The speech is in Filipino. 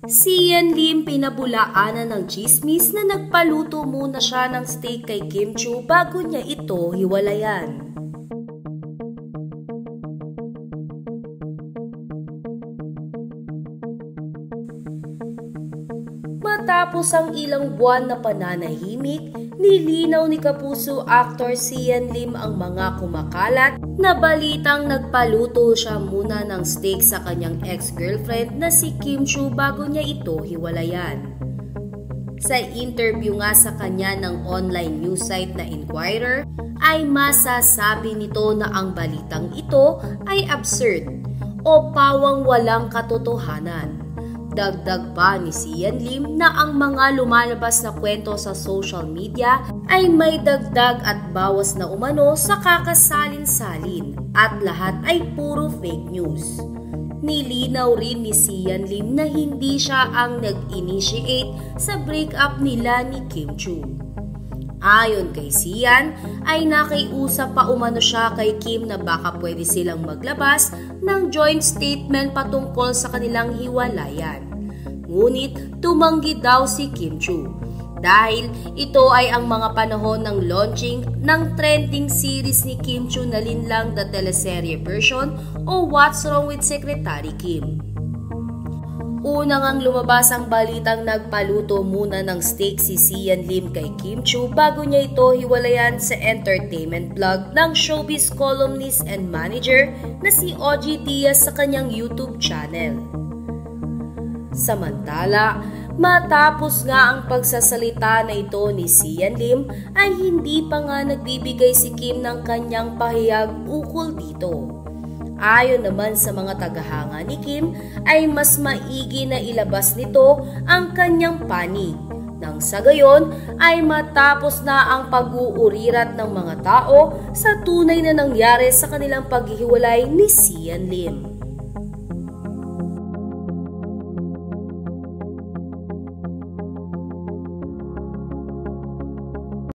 Si Yan Lim pinabulaanan ng tsismis na nagpaluto muna siya ng steak kay Kim Chiu bago niya ito hiwalayan. Matapos ang ilang buwan na pananahimik, nilinaw ni Kapuso actor si Yan Lim ang mga kumakalat na balitang nagpaluto siya muna ng steak sa kanyang ex-girlfriend na si Kim Chiu bago niya ito hiwalayan. Sa interview nga sa kanya ng online news site na Inquirer, ay masasabi nito na ang balitang ito ay absurd o pawang walang katotohanan. Dagdag pa ni si Yan Lim na ang mga lumalabas na kwento sa social media ay may dagdag at bawas na umano sa kakasalin-salin at lahat ay puro fake news. Nilinaw rin ni si Yan Lim na hindi siya ang nag-initiate sa breakup nila ni Kim Chiu. Ayon kay Sian, ay nakiusap pa umano siya kay Kim na baka pwede silang maglabas ng joint statement patungkol sa kanilang hiwalayan. Ngunit tumanggi daw si Kim Chiu dahil ito ay ang mga panahon ng launching ng trending series ni Kim Chiu na Linlang the teleserye version o What's Wrong with Secretary Kim. Unang ang lumabas ang balitang nagpaluto muna ng steak si Yan Lim kay Kim Chiu bago niya ito hiwalayan sa entertainment blog ng showbiz columnist and manager na si OG Diaz sa kanyang YouTube channel. Samantala, matapos nga ang pagsasalita na ito ni Yan Lim ay hindi pa nga nagbibigay si Kim ng kanyang pahayag ukol dito. Ayon naman sa mga tagahanga ni Kim ay mas maigi na ilabas nito ang kanyang panig nang sa gayon ay matapos na ang pag-uurirat ng mga tao sa tunay na nangyari sa kanilang paghihiwalay ni Yan Lim.